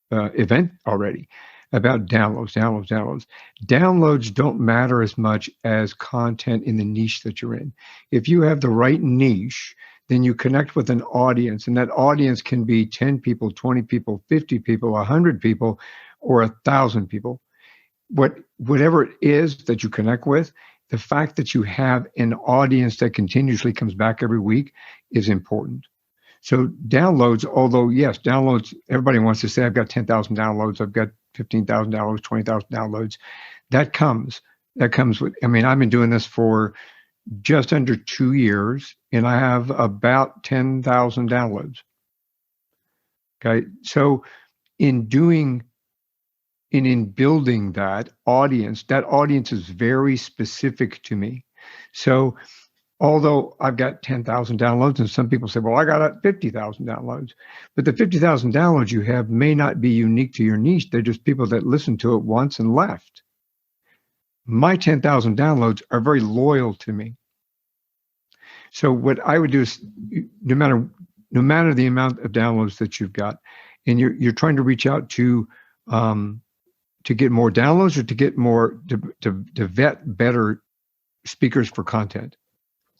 event already about downloads. Downloads don't matter as much as content in the niche that you're in. If you have the right niche, then you connect with an audience, and that audience can be 10 people, 20 people, 50 people, 100 people, or 1,000 people. Whatever it is that you connect with, the fact that you have an audience that continuously comes back every week is important. So downloads, although yes, downloads, everybody wants to say, I've got 10,000 downloads, I've got 15,000 downloads, 20,000 downloads. That comes with, I mean, I've been doing this for just under 2 years and I have about 10,000 downloads. Okay. So in building that audience is very specific to me. So although I've got 10,000 downloads, and some people say, well, I got 50,000 downloads, but the 50,000 downloads you have may not be unique to your niche. They're just people that listened to it once and left. My 10,000 downloads are very loyal to me. So what I would do is, no matter the amount of downloads that you've got, and you're trying to reach out to get more downloads or to get more to vet better speakers for content.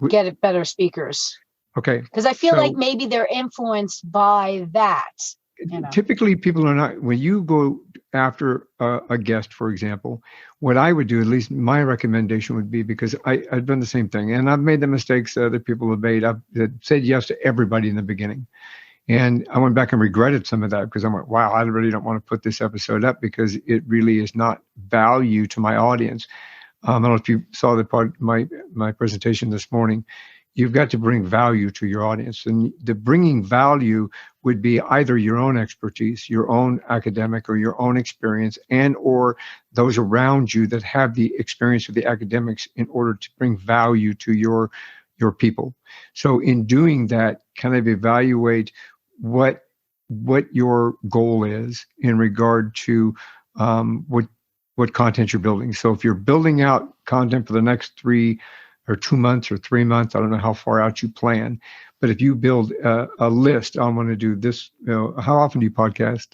Get it better speakers. Okay. Because I feel like maybe they're influenced by that. You know? Typically, people are not. When you go after a guest, for example, what I would do, at least my recommendation would be, because I've done the same thing, and I've made the mistakes that other people have made. I've said yes to everybody in the beginning. And I went back and regretted some of that because I went, wow, I really don't want to put this episode up because it really is not value to my audience. I don't know if you saw the part my presentation this morning. You've got to bring value to your audience. And the bringing value would be either your own expertise, your own academic or your own experience, and or those around you that have the experience of the academics in order to bring value to your people. So in doing that, kind of evaluate what your goal is in regard to what content you're building. So if you're building out content for the next 3 or 2 months or 3 months, I don't know how far out you plan, but if you build a list, I want to do this. How often do you podcast?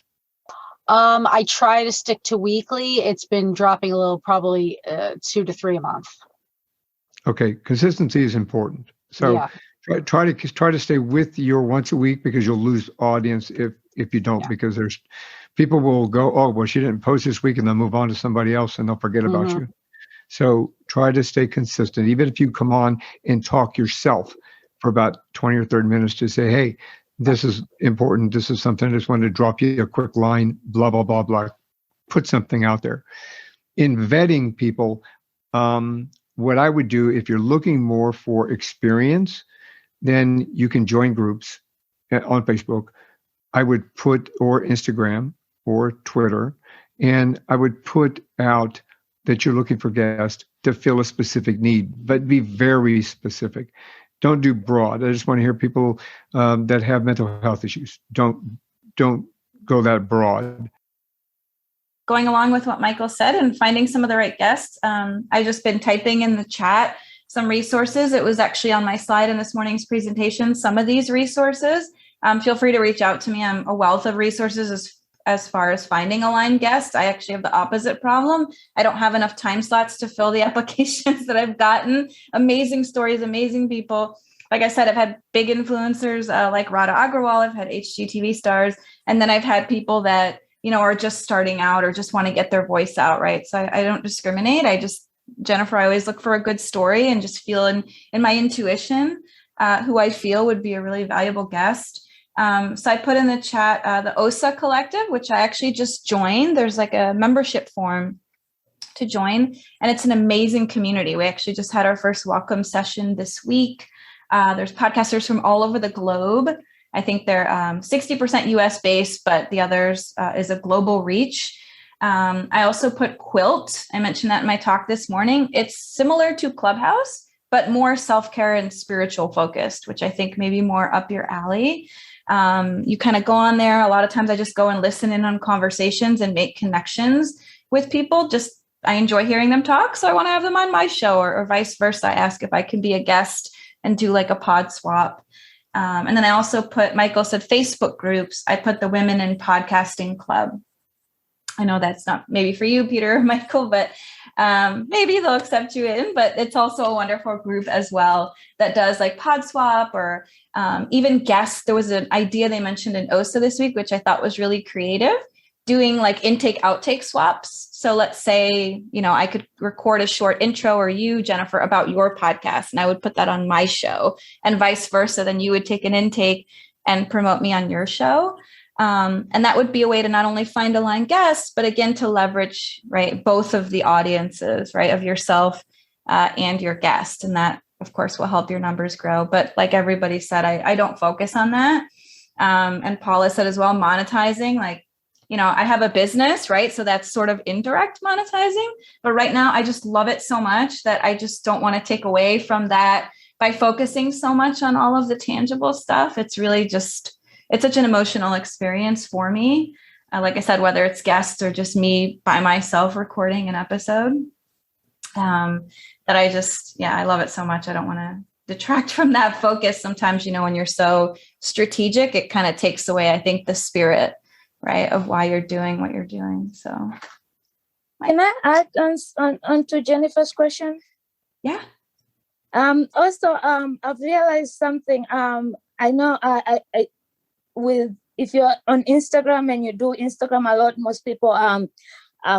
I try to stick to weekly. It's been dropping a little, probably 2 to 3 a month. Okay, consistency is important. So yeah. try to stay with your once a week, because you'll lose audience if you don't, because there's people will go, oh, well, she didn't post this week, and they'll move on to somebody else and they'll forget about you. So try to stay consistent, even if you come on and talk yourself for about 20 or 30 minutes to say, hey, this is important. This is something I just wanted to drop you a quick line, blah, blah, blah, blah. Put something out there. In vetting people, what I would do, if you're looking more for experience, then you can join groups on Facebook. I would put, or Instagram or Twitter, and I would put out that you're looking for guests to fill a specific need, but be very specific. Don't do broad. I just want to hear people that have mental health issues. Don't go that broad. Going along with what Michael said and finding some of the right guests, I've just been typing in the chat some resources. It was actually on my slide in this morning's presentation, some of these resources. Feel free to reach out to me. I'm a wealth of resources as far as finding aligned guests. I actually have the opposite problem. I don't have enough time slots to fill the applications that I've gotten. Amazing stories, amazing people. Like I said, I've had big influencers like Radha Agrawal. I've had HGTV stars. And then I've had people that, are just starting out or just want to get their voice out, right? So I don't discriminate. Jennifer, I always look for a good story and just feel in my intuition who I feel would be a really valuable guest. So I put in the chat the OSA Collective, which I actually just joined. There's like a membership form to join, and it's an amazing community. We actually just had our first welcome session this week. There's podcasters from all over the globe. I think they're 60% US based, but the others is a global reach. I also put Quilt. I mentioned that in my talk this morning. It's similar to Clubhouse, but more self-care and spiritual focused, which I think may be more up your alley. You kind of go on there. A lot of times I just go and listen in on conversations and make connections with people. I enjoy hearing them talk. So I want to have them on my show or vice versa. I ask if I can be a guest and do like a pod swap. And then I also put, Michael said Facebook groups. I put the Women in Podcasting Club. I know that's not maybe for you, Peter or Michael, but maybe they'll accept you in. But it's also a wonderful group as well that does like pod swap or even guests. There was an idea they mentioned in OSA this week, which I thought was really creative. doing like intake outtake swaps. So let's say, I could record a short intro, or you, Jennifer, about your podcast, and I would put that on my show, and vice versa. Then you would take an intake and promote me on your show. And that would be a way to not only find aligned guests, but again, to leverage, right, both of the audiences, right, of yourself and your guest. And that, of course, will help your numbers grow. But like everybody said, I don't focus on that. And Paula said as well, monetizing, like, I have a business, right? So that's sort of indirect monetizing. But right now, I just love it so much that I just don't want to take away from that by focusing so much on all of the tangible stuff. It's really just, it's such an emotional experience for me. Like I said, whether it's guests or just me by myself recording an episode, that I love it so much. I don't want to detract from that focus. Sometimes, when you're so strategic, it kind of takes away, I think, the spirit, right, of why you're doing what you're doing. So can I add on to Jennifer's question? Yeah. Also, I've realized something. I know if you're on Instagram and you do Instagram a lot, most people are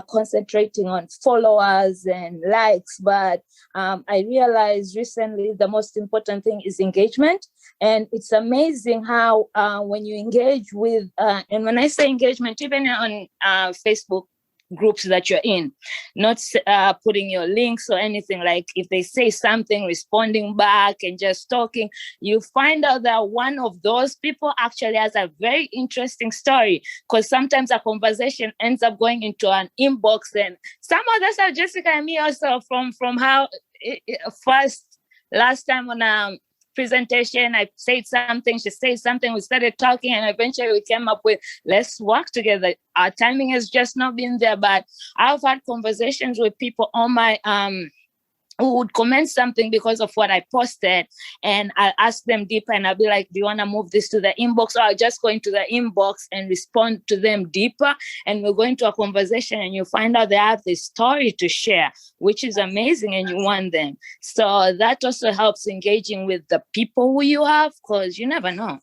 concentrating on followers and likes, but I realized recently the most important thing is engagement. And it's amazing how when you engage with, and when I say engagement, even on Facebook groups that you're in, not putting your links or anything, like if they say something, responding back and just talking, you find out that one of those people actually has a very interesting story, because sometimes a conversation ends up going into an inbox. And some others are Jessica and me also from how last time on presentation, I said something, she said something, we started talking, and eventually we came up with, let's work together. Our timing has just not been there, but I've had conversations with people on my who would comment something because of what I posted, and I'll ask them deeper, and I'll be like, do you want to move this to the inbox? Or I'll just go into the inbox and respond to them deeper, and we'll go into a conversation, and you find out they have this story to share, which is amazing, and you want them. So that also helps engaging with the people who you have, because you never know.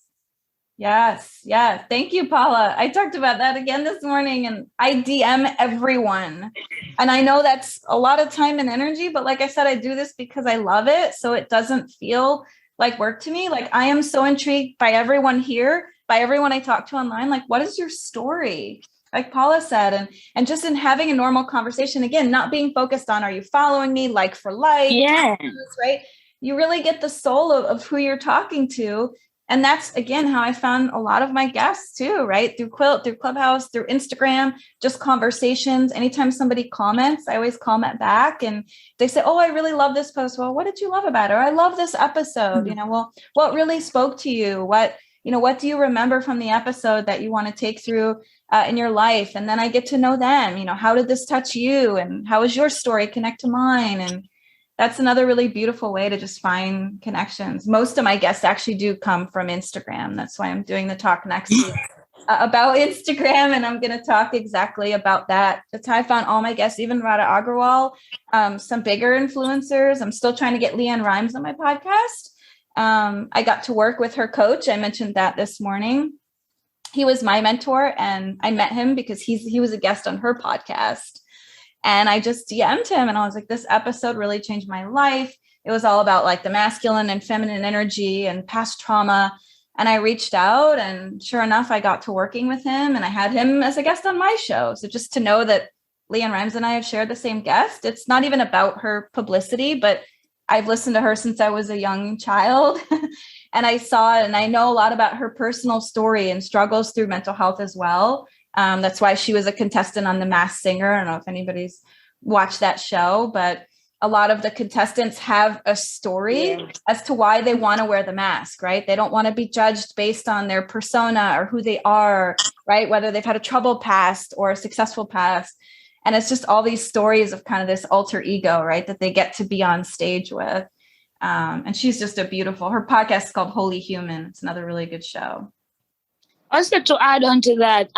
Yes. Yeah. Thank you, Paula. I talked about that again this morning, and I DM everyone. And I know that's a lot of time and energy, but like I said, I do this because I love it. So it doesn't feel like work to me. Like, I am so intrigued by everyone here, by everyone I talk to online. Like, what is your story? Like Paula said, and just in having a normal conversation, again, not being focused on, are you following me, like for like, Yeah, right? You really get the soul of who you're talking to. And that's, again, how I found a lot of my guests too, right? Through Quilt, through Clubhouse, through Instagram, just conversations. Anytime somebody comments, I always comment back, and they say, oh, I really love this post. Well, what did you love about it? Or I love this episode. Mm-hmm. Well, what really spoke to you? What do you remember from the episode that you want to take through in your life? And then I get to know them. How did this touch you? And how is your story connect to mine? And that's another really beautiful way to just find connections. Most of my guests actually do come from Instagram. That's why I'm doing the talk next week about Instagram. And I'm going to talk exactly about that. That's how I found all my guests, even Radha Agrawal, some bigger influencers. I'm still trying to get Leanne Rimes on my podcast. I got to work with her coach. I mentioned that this morning. He was my mentor, and I met him because he was a guest on her podcast. And I just DM'd him, and I was like, this episode really changed my life. It was all about like the masculine and feminine energy and past trauma. And I reached out, and sure enough, I got to working with him, and I had him as a guest on my show. So just to know that Leanne Rimes and I have shared the same guest, it's not even about her publicity, but I've listened to her since I was a young child. And I saw and I know a lot about her personal story and struggles through mental health as well. That's why she was a contestant on The Masked Singer. I don't know if anybody's watched that show, but a lot of the contestants have a story as to why they want to wear the mask, right? They don't want to be judged based on their persona or who they are, right? Whether they've had a troubled past or a successful past. And it's just all these stories of kind of this alter ego, right? That they get to be on stage with. And she's just her podcast is called Holy Human. It's another really good show. Also, to add on to that,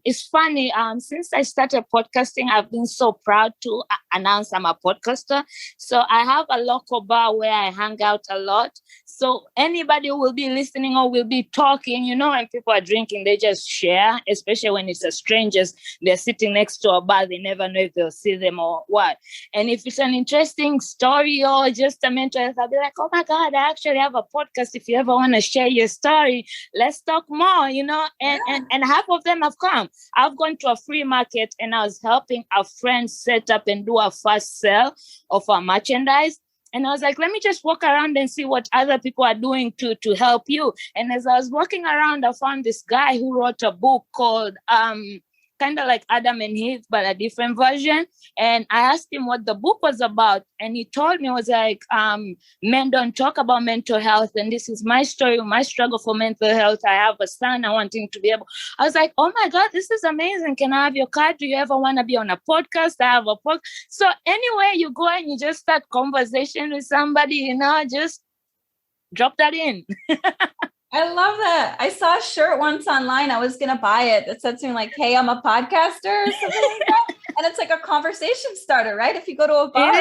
it's funny. Since I started podcasting, I've been so proud to announce I'm a podcaster. So I have a local bar where I hang out a lot. So anybody who will be listening or will be talking, and people are drinking, they just share, especially when it's a strangers. They're sitting next to a bar. They never know if they'll see them or what. And if it's an interesting story or just a mental health, I'll be like, oh my God, I actually have a podcast. If you ever want to share your story, let's talk more, and half of them have come. I've gone to a free market and I was helping a friend set up and do a fast sale of our merchandise. And I was like, let me just walk around and see what other people are doing to help you. And as I was walking around, I found this guy who wrote a book called kind of like Adam and Eve, but a different version. And I asked him what the book was about. And he told me, it was like, men don't talk about mental health. And this is my story, my struggle for mental health. I have a son. I want him to be able. I was like, oh my God, this is amazing. Can I have your card? Do you ever want to be on a podcast? I have a podcast. So anyway, you go and you just start conversation with somebody, just drop that in. I love that. I saw a shirt once online. I was going to buy it. It said something like, hey, I'm a podcaster or something like that. And it's like a conversation starter, right? If you go to a bar,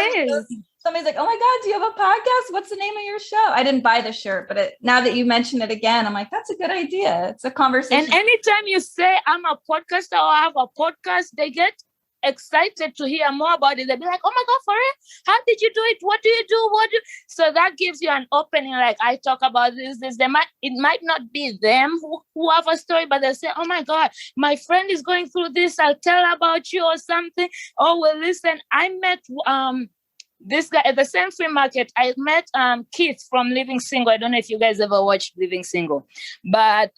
somebody's like, oh my God, do you have a podcast? What's the name of your show? I didn't buy the shirt, but now that you mention it again, I'm like, that's a good idea. It's a conversation. And anytime you say I'm a podcaster or I have a podcast, they get excited to hear more about it. They'll be like, oh my God, for real? How did you do it? What do you do? So that gives you an opening. Like, I talk about this. It might not be them who have a story, but they'll say, oh my God, my friend is going through this. I'll tell about you or something. Oh, well, listen, I met this guy at the same free market. I met Keith from Living Single. I don't know if you guys ever watched Living Single, but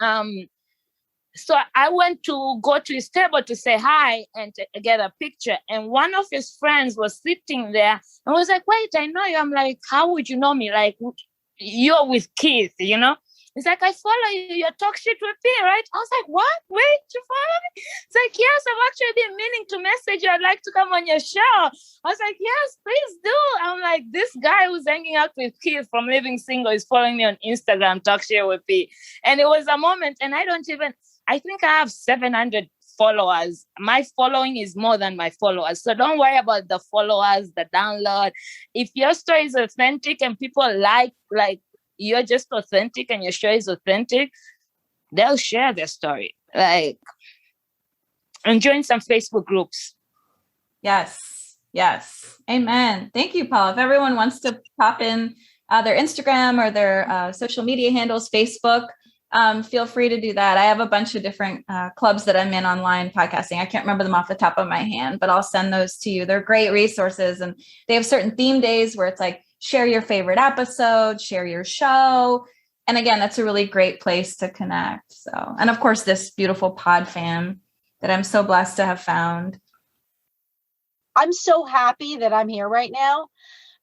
so I went to go to his table to say hi and to get a picture. And one of his friends was sitting there and was like, wait, I know you. I'm like, how would you know me? Like, you're with Keith, It's like, I follow you. You talk shit with me, right? I was like, what? Wait, you follow me? It's like, yes, I've actually been meaning to message you. I'd like to come on your show. I was like, yes, please do. I'm like, this guy who's hanging out with Keith from Living Single is following me on Instagram, talk shit with me. And it was a moment. And I think I have 700 followers. My following is more than my followers. So don't worry about the followers, the download. If your story is authentic and people like you're just authentic and your show is authentic, they'll share their story. And join some Facebook groups. Yes. Amen. Thank you, Paula. If everyone wants to pop in their Instagram or their social media handles, Facebook, feel free to do that. I have a bunch of different clubs that I'm in online podcasting. I can't remember them off the top of my hand, but I'll send those to you. They're great resources. And they have certain theme days where it's like, share your favorite episode, share your show. And again, that's a really great place to connect. So, and of course, this beautiful pod fam that I'm so blessed to have found. I'm so happy that I'm here right now,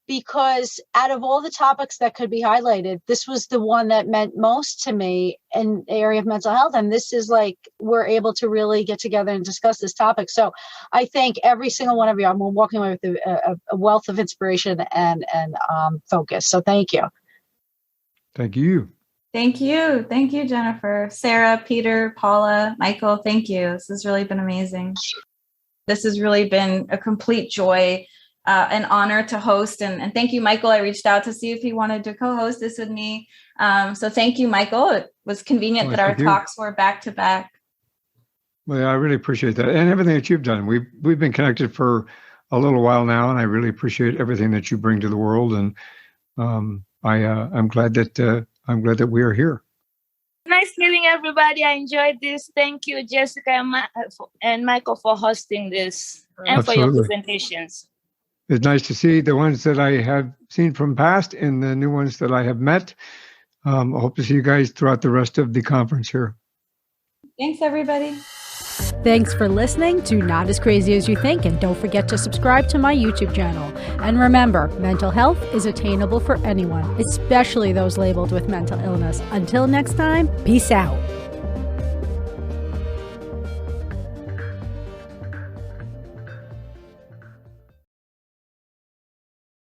because out of all the topics that could be highlighted, this was the one that meant most to me in the area of mental health. And this is like, we're able to really get together and discuss this topic. So I thank every single one of you. I'm walking away with a wealth of inspiration and focus. So thank you. Thank you. Thank you. Thank you, Jennifer, Sarah, Peter, Paula, Michael. Thank you. This has really been amazing. This has really been a complete joy. An honor to host. And thank you, Michael. I reached out to see if he wanted to co-host this with me. So thank you, Michael. It was convenient that our talks were back to back. Well, yeah, I really appreciate that. And everything that you've done. We've been connected for a little while now, and I really appreciate everything that you bring to the world. And I'm glad that we are here. Nice meeting everybody. I enjoyed this. Thank you, Jessica and Michael, for hosting this and for your presentations. It's nice to see the ones that I have seen from past and the new ones that I have met. I hope to see you guys throughout the rest of the conference here. Thanks, everybody. Thanks for listening to Not As Crazy As You Think, and don't forget to subscribe to my YouTube channel. And remember, mental health is attainable for anyone, especially those labeled with mental illness. Until next time, peace out.